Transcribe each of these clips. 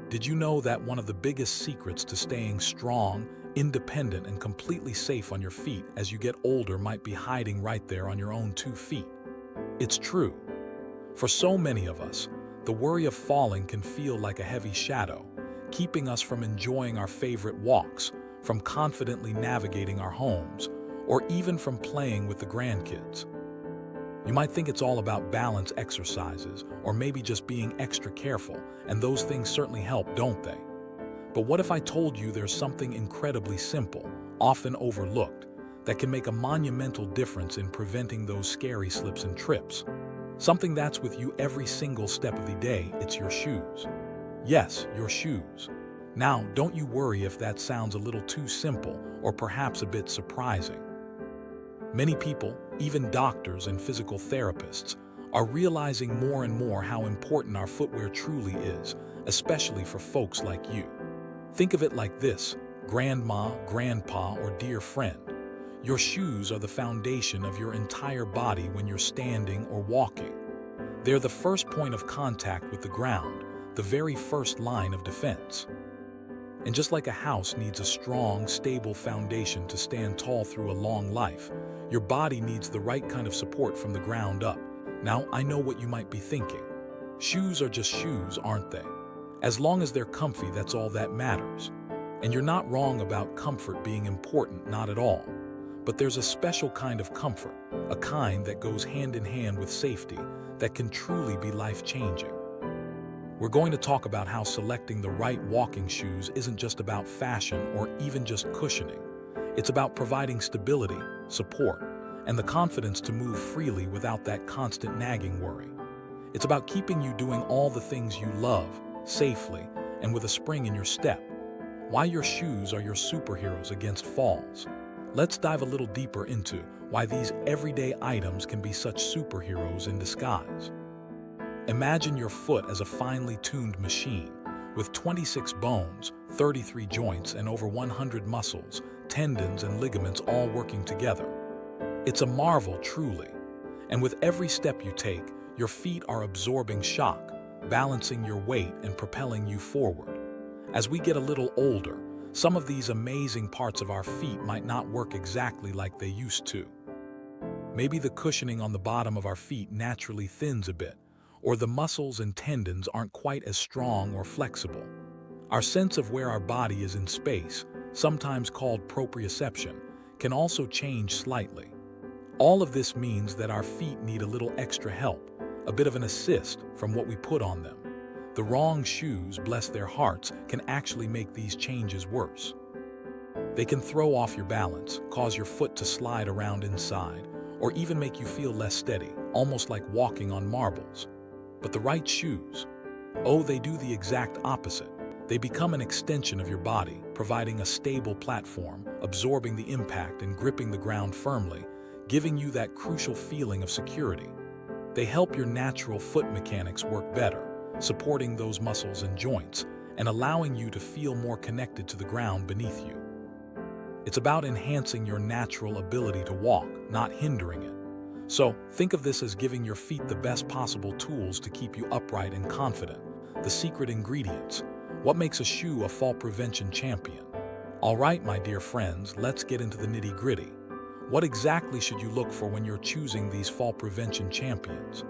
Did you know that one of the biggest secrets to staying strong, independent, and completely safe on your feet as you get older might be hiding right there on your own 2 feet? It's true. For so many of us, the worry of falling can feel like a heavy shadow, keeping us from enjoying our favorite walks, from confidently navigating our homes, or even from playing with the grandkids. You might think it's all about balance exercises, or maybe just being extra careful, and those things certainly help, don't they? But what if I told you there's something incredibly simple, often overlooked, that can make a monumental difference in preventing those scary slips and trips? Something that's with you every single step of the day. It's your shoes. Yes, your shoes. Now, don't you worry if that sounds a little too simple or perhaps a bit surprising. Many people, even doctors and physical therapists, are realizing more and more how important our footwear truly is, especially for folks like you. Think of it like this: grandma, grandpa, or dear friend. Your shoes are the foundation of your entire body when you're standing or walking. They're the first point of contact with the ground, the very first line of defense. And just like a house needs a strong, stable foundation to stand tall through a long life, your body needs the right kind of support from the ground up. Now, I know what you might be thinking. Shoes are just shoes, aren't they? As long as they're comfy, that's all that matters. And you're not wrong about comfort being important, not at all. But there's a special kind of comfort, a kind that goes hand in hand with safety, that can truly be life-changing. We're going to talk about how selecting the right walking shoes isn't just about fashion or even just cushioning. It's about providing stability, support, and the confidence to move freely without that constant nagging worry. It's about keeping you doing all the things you love, safely, and with a spring in your step. Why your shoes are your superheroes against falls. Let's dive a little deeper into why these everyday items can be such superheroes in disguise. Imagine your foot as a finely tuned machine with 26 bones, 33 joints, and over 100 muscles, tendons, and ligaments all working together. It's a marvel, truly. And with every step you take, your feet are absorbing shock, balancing your weight and propelling you forward. As we get a little older, some of these amazing parts of our feet might not work exactly like they used to. Maybe the cushioning on the bottom of our feet naturally thins a bit, or the muscles and tendons aren't quite as strong or flexible. Our sense of where our body is in space, sometimes called proprioception, can also change slightly. All of this means that our feet need a little extra help, a bit of an assist from what we put on them. The wrong shoes, bless their hearts, can actually make these changes worse. They can throw off your balance, cause your foot to slide around inside, or even make you feel less steady, almost like walking on marbles. But the right shoes, oh, they do the exact opposite. They become an extension of your body, providing a stable platform, absorbing the impact and gripping the ground firmly, giving you that crucial feeling of security. They help your natural foot mechanics work better, supporting those muscles and joints, and allowing you to feel more connected to the ground beneath you. It's about enhancing your natural ability to walk, not hindering it. So, think of this as giving your feet the best possible tools to keep you upright and confident. The secret ingredients. What makes a shoe a fall prevention champion? All right, my dear friends, let's get into the nitty-gritty. What exactly should you look for when you're choosing these fall prevention champions?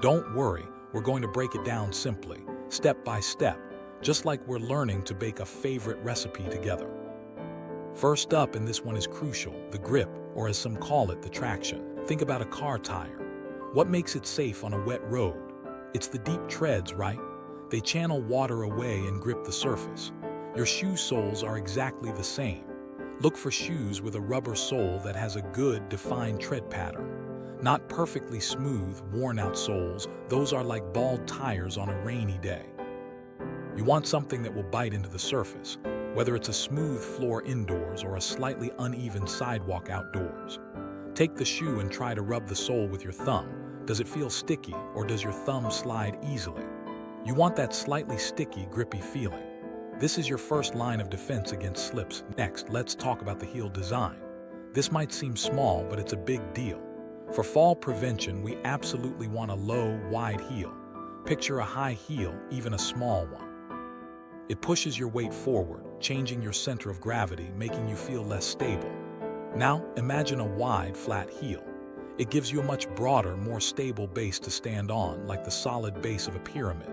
Don't worry, we're going to break it down simply, step by step, just like we're learning to bake a favorite recipe together. First up, and this one is crucial, the grip, or as some call it, the traction. Think about a car tire. What makes it safe on a wet road? It's the deep treads, right? They channel water away and grip the surface. Your shoe soles are exactly the same. Look for shoes with a rubber sole that has a good, defined tread pattern. Not perfectly smooth, worn-out soles. Those are like bald tires on a rainy day. You want something that will bite into the surface, whether it's a smooth floor indoors or a slightly uneven sidewalk outdoors. Take the shoe and try to rub the sole with your thumb. Does it feel sticky, or does your thumb slide easily? You want that slightly sticky, grippy feeling. This is your first line of defense against slips. Next, let's talk about the heel design. This might seem small, but it's a big deal. For fall prevention, we absolutely want a low, wide heel. Picture a high heel, even a small one. It pushes your weight forward, changing your center of gravity, making you feel less stable. Now, imagine a wide, flat heel. It gives you a much broader, more stable base to stand on, like the solid base of a pyramid.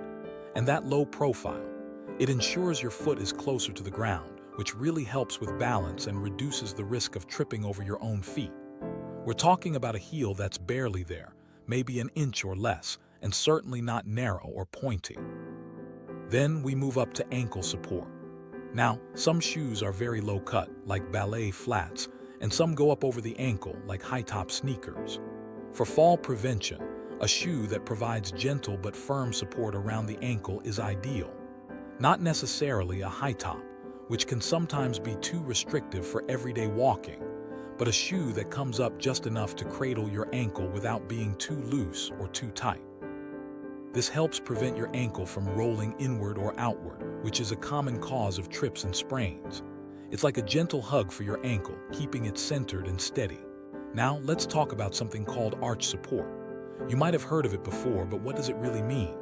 And that low profile, it ensures your foot is closer to the ground, which really helps with balance and reduces the risk of tripping over your own feet. We're talking about a heel that's barely there, maybe an inch or less, and certainly not narrow or pointy. Then we move up to ankle support. Now, some shoes are very low cut, like ballet flats, and some go up over the ankle, like high-top sneakers. For fall prevention, a shoe that provides gentle but firm support around the ankle is ideal. Not necessarily a high top, which can sometimes be too restrictive for everyday walking, but a shoe that comes up just enough to cradle your ankle without being too loose or too tight. This helps prevent your ankle from rolling inward or outward, which is a common cause of trips and sprains. It's like a gentle hug for your ankle, keeping it centered and steady. Now, let's talk about something called arch support. You might have heard of it before, but what does it really mean?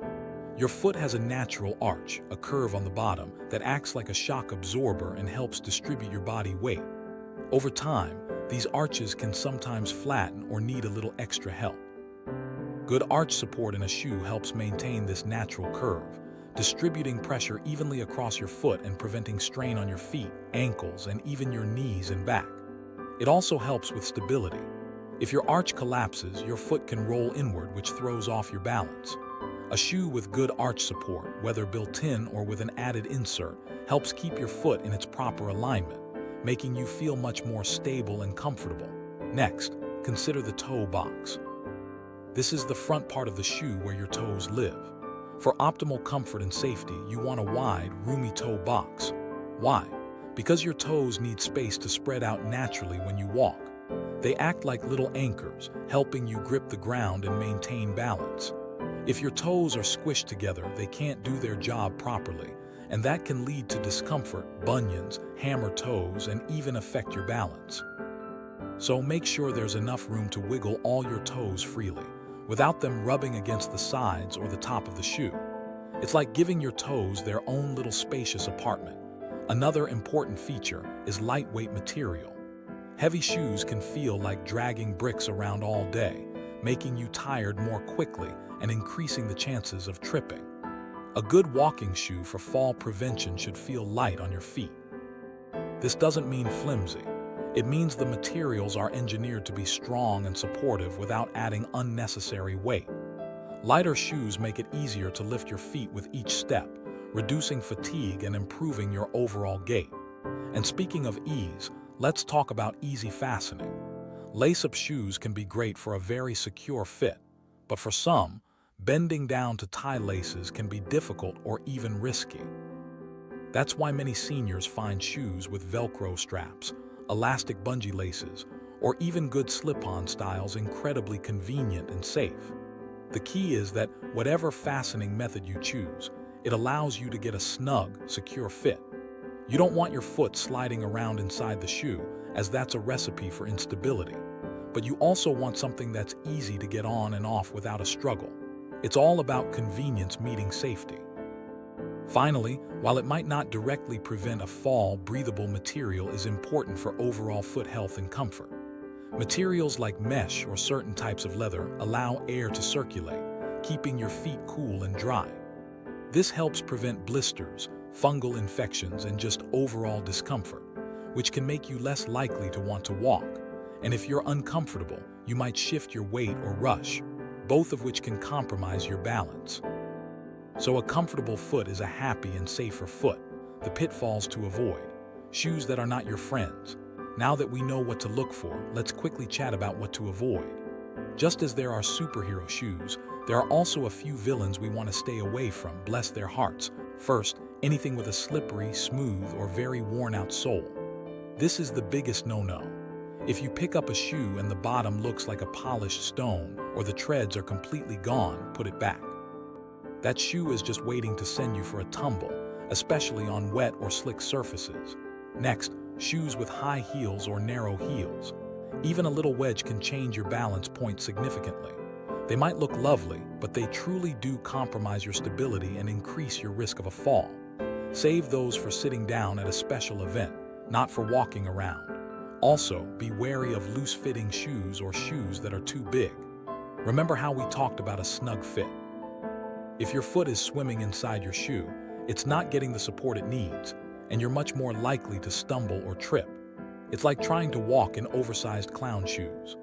Your foot has a natural arch, a curve on the bottom, that acts like a shock absorber and helps distribute your body weight. Over time, these arches can sometimes flatten or need a little extra help. Good arch support in a shoe helps maintain this natural curve, distributing pressure evenly across your foot and preventing strain on your feet, ankles, and even your knees and back. It also helps with stability. If your arch collapses, your foot can roll inward, which throws off your balance. A shoe with good arch support, whether built-in or with an added insert, helps keep your foot in its proper alignment, making you feel much more stable and comfortable. Next, consider the toe box. This is the front part of the shoe where your toes live. For optimal comfort and safety, you want a wide, roomy toe box. Why? Because your toes need space to spread out naturally when you walk. They act like little anchors, helping you grip the ground and maintain balance. If your toes are squished together, they can't do their job properly, and that can lead to discomfort, bunions, hammer toes, and even affect your balance. So make sure there's enough room to wiggle all your toes freely, without them rubbing against the sides or the top of the shoe. It's like giving your toes their own little spacious apartment. Another important feature is lightweight material. Heavy shoes can feel like dragging bricks around all day, making you tired more quickly and increasing the chances of tripping. A good walking shoe for fall prevention should feel light on your feet. This doesn't mean flimsy. It means the materials are engineered to be strong and supportive without adding unnecessary weight. Lighter shoes make it easier to lift your feet with each step, reducing fatigue and improving your overall gait. And speaking of ease, let's talk about easy fastening. Lace-up shoes can be great for a very secure fit, but for some, bending down to tie laces can be difficult or even risky. That's why many seniors find shoes with Velcro straps, elastic bungee laces, or even good slip-on styles incredibly convenient and safe. The key is that whatever fastening method you choose, it allows you to get a snug, secure fit. You don't want your foot sliding around inside the shoe, as that's a recipe for instability. But you also want something that's easy to get on and off without a struggle. It's all about convenience meeting safety. Finally, while it might not directly prevent a fall, breathable material is important for overall foot health and comfort. Materials like mesh or certain types of leather allow air to circulate, keeping your feet cool and dry. This helps prevent blisters, fungal infections, and just overall discomfort, which can make you less likely to want to walk. And if you're uncomfortable, you might shift your weight or rush, both of which can compromise your balance. So a comfortable foot is a happy and safer foot. The pitfalls to avoid. Shoes that are not your friends. Now that we know what to look for, let's quickly chat about what to avoid. Just as there are superhero shoes, there are also a few villains we want to stay away from, bless their hearts. First, anything with a slippery, smooth, or very worn-out sole. This is the biggest no-no. If you pick up a shoe and the bottom looks like a polished stone, or the treads are completely gone, put it back. That shoe is just waiting to send you for a tumble, especially on wet or slick surfaces. Next, shoes with high heels or narrow heels. Even a little wedge can change your balance point significantly. They might look lovely, but they truly do compromise your stability and increase your risk of a fall. Save those for sitting down at a special event, not for walking around. Also, be wary of loose-fitting shoes or shoes that are too big. Remember how we talked about a snug fit? If your foot is swimming inside your shoe, it's not getting the support it needs, and you're much more likely to stumble or trip. It's like trying to walk in oversized clown shoes.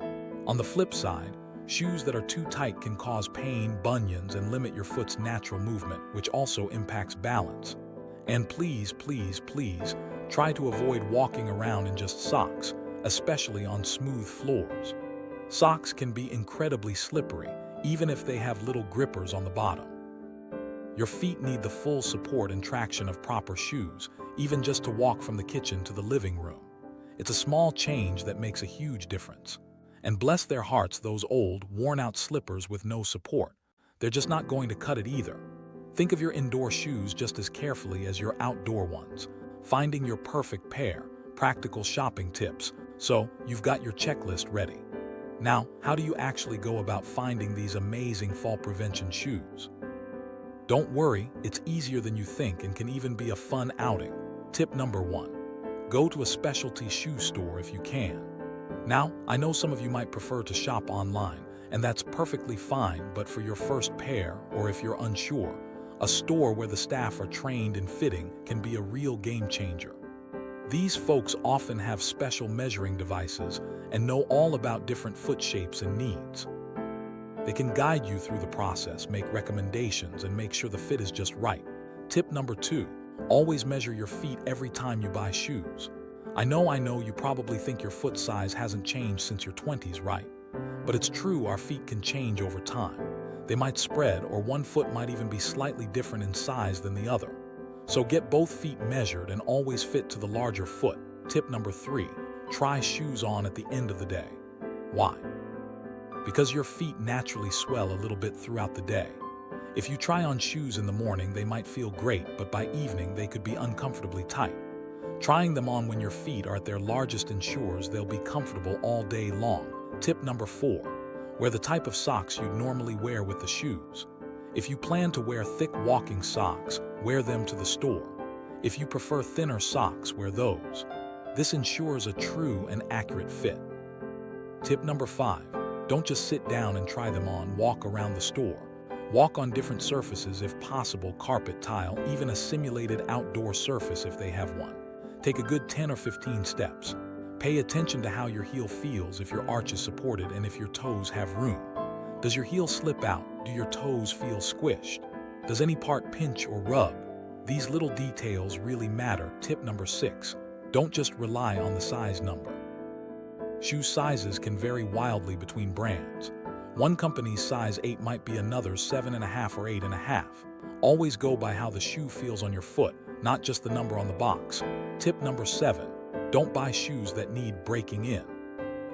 On the flip side, shoes that are too tight can cause pain, bunions, and limit your foot's natural movement, which also impacts balance. And please, please, please, try to avoid walking around in just socks, especially on smooth floors. Socks can be incredibly slippery, even if they have little grippers on the bottom. Your feet need the full support and traction of proper shoes, even just to walk from the kitchen to the living room. It's a small change that makes a huge difference. And bless their hearts, those old, worn-out slippers with no support. They're just not going to cut it either. Think of your indoor shoes just as carefully as your outdoor ones. Finding your perfect pair, practical shopping tips, so you've got your checklist ready. Now, how do you actually go about finding these amazing fall prevention shoes? Don't worry, it's easier than you think and can even be a fun outing. Tip number 1. Go to a specialty shoe store if you can. Now, I know some of you might prefer to shop online, and that's perfectly fine, but for your first pair, or if you're unsure, a store where the staff are trained in fitting can be a real game changer. These folks often have special measuring devices and know all about different foot shapes and needs. They can guide you through the process, make recommendations, and make sure the fit is just right. Tip number 2, always measure your feet every time you buy shoes. I know you probably think your foot size hasn't changed since your 20s, right? But it's true, our feet can change over time. They might spread, or one foot might even be slightly different in size than the other. So get both feet measured and always fit to the larger foot. Tip number 3, try shoes on at the end of the day. Why? Because your feet naturally swell a little bit throughout the day. If you try on shoes in the morning, they might feel great, but by evening they could be uncomfortably tight. Trying them on when your feet are at their largest ensures they'll be comfortable all day long. Tip number 4, wear the type of socks you'd normally wear with the shoes. If you plan to wear thick walking socks, wear them to the store. If you prefer thinner socks, wear those. This ensures a true and accurate fit. Tip number 5, don't just sit down and try them on, walk around the store. Walk on different surfaces if possible, carpet, tile, even a simulated outdoor surface if they have one. Take a good 10 or 15 steps. Pay attention to how your heel feels, if your arch is supported and if your toes have room. Does your heel slip out? Do your toes feel squished? Does any part pinch or rub? These little details really matter. Tip number 6, don't just rely on the size number. Shoe sizes can vary wildly between brands. One company's size 8 might be another's 7.5 or 8.5. Always go by how the shoe feels on your foot, not just the number on the box. Tip number 7, don't buy shoes that need breaking in.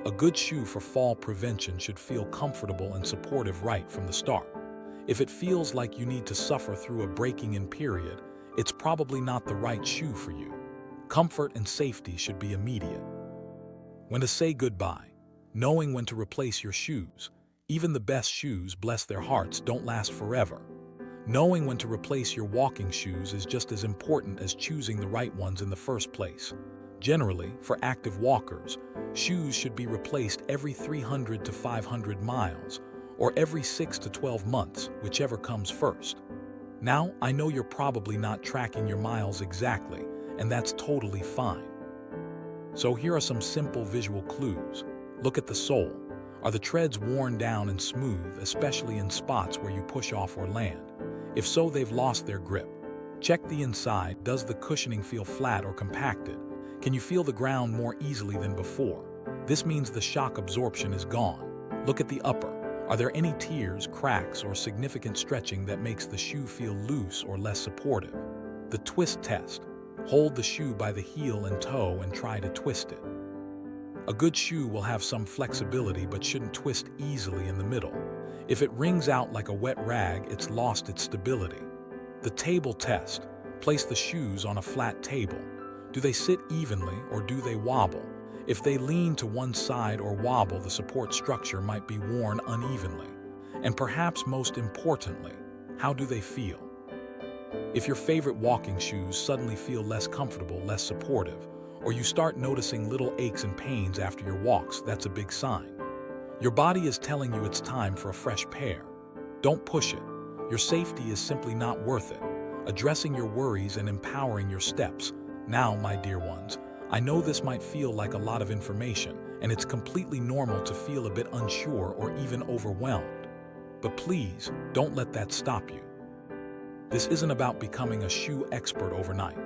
A good shoe for fall prevention should feel comfortable and supportive right from the start. If it feels like you need to suffer through a breaking in period, it's probably not the right shoe for you. Comfort and safety should be immediate. When to say goodbye, knowing when to replace your shoes. Even the best shoes, bless their hearts, don't last forever. Knowing when to replace your walking shoes is just as important as choosing the right ones in the first place. Generally, for active walkers, shoes should be replaced every 300 to 500 miles, or every 6 to 12 months, whichever comes first. Now, I know you're probably not tracking your miles exactly, and that's totally fine. So here are some simple visual clues. Look at the sole. Are the treads worn down and smooth, especially in spots where you push off or land? If so, they've lost their grip. Check the inside. Does the cushioning feel flat or compacted? Can you feel the ground more easily than before? This means the shock absorption is gone. Look at the upper. Are there any tears, cracks, or significant stretching that makes the shoe feel loose or less supportive? The twist test. Hold the shoe by the heel and toe and try to twist it. A good shoe will have some flexibility but shouldn't twist easily in the middle. If it wrings out like a wet rag, it's lost its stability. The table test. Place the shoes on a flat table. Do they sit evenly or do they wobble? If they lean to one side or wobble, the support structure might be worn unevenly. And perhaps most importantly, how do they feel? If your favorite walking shoes suddenly feel less comfortable, less supportive, or you start noticing little aches and pains after your walks, that's a big sign. Your body is telling you it's time for a fresh pair. Don't push it. Your safety is simply not worth it. Addressing your worries and empowering your steps. Now, my dear ones, I know this might feel like a lot of information, and it's completely normal to feel a bit unsure or even overwhelmed. But please, don't let that stop you. This isn't about becoming a shoe expert overnight.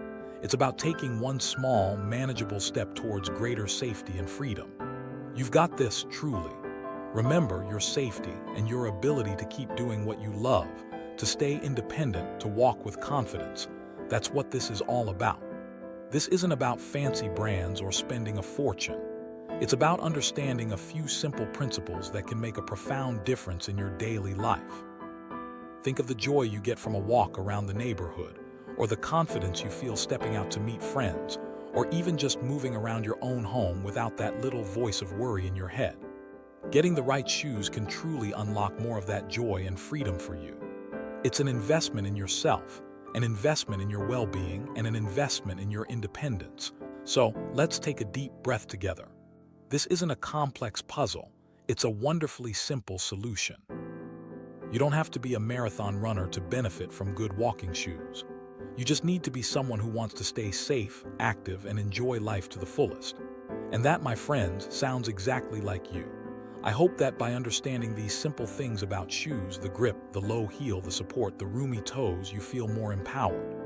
It's about taking one small, manageable step towards greater safety and freedom. You've got this, truly. Remember your safety and your ability to keep doing what you love, to stay independent, to walk with confidence. That's what this is all about. This isn't about fancy brands or spending a fortune. It's about understanding a few simple principles that can make a profound difference in your daily life. Think of the joy you get from a walk around the neighborhood, or the confidence you feel stepping out to meet friends, or even just moving around your own home without that little voice of worry in your head. Getting the right shoes can truly unlock more of that joy and freedom for you. It's an investment in yourself, an investment in your well-being, and an investment in your independence. So, let's take a deep breath together. This isn't a complex puzzle, it's a wonderfully simple solution. You don't have to be a marathon runner to benefit from good walking shoes. You just need to be someone who wants to stay safe, active, and enjoy life to the fullest. And that, my friends, sounds exactly like you. I hope that by understanding these simple things about shoes, the grip, the low heel, the support, the roomy toes, you feel more empowered.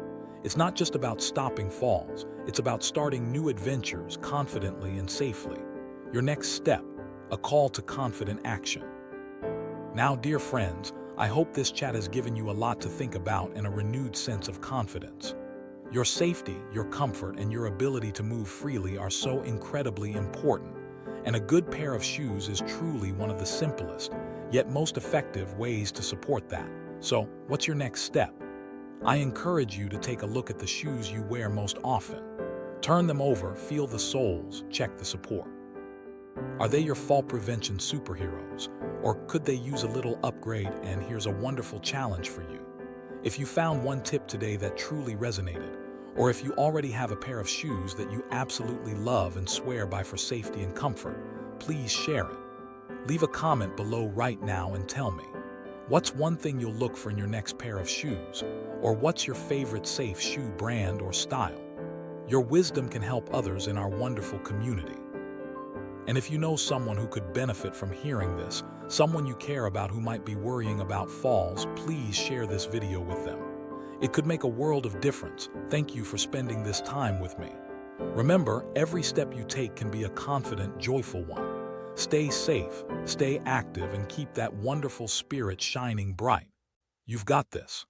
It's not just about stopping falls, it's about starting new adventures confidently and safely. Your next step, a call to confident action. Now, dear friends, I hope this chat has given you a lot to think about and a renewed sense of confidence. Your safety, your comfort, and your ability to move freely are so incredibly important, and a good pair of shoes is truly one of the simplest, yet most effective ways to support that. So, what's your next step? I encourage you to take a look at the shoes you wear most often. Turn them over, feel the soles, check the support. Are they your fall prevention superheroes? Or could they use a little upgrade? And here's a wonderful challenge for you. If you found one tip today that truly resonated, or if you already have a pair of shoes that you absolutely love and swear by for safety and comfort, please share it. Leave a comment below right now and tell me, what's one thing you'll look for in your next pair of shoes? Or what's your favorite safe shoe brand or style? Your wisdom can help others in our wonderful community. And if you know someone who could benefit from hearing this, someone you care about who might be worrying about falls, please share this video with them. It could make a world of difference. Thank you for spending this time with me. Remember, every step you take can be a confident, joyful one. Stay safe, stay active, and keep that wonderful spirit shining bright. You've got this.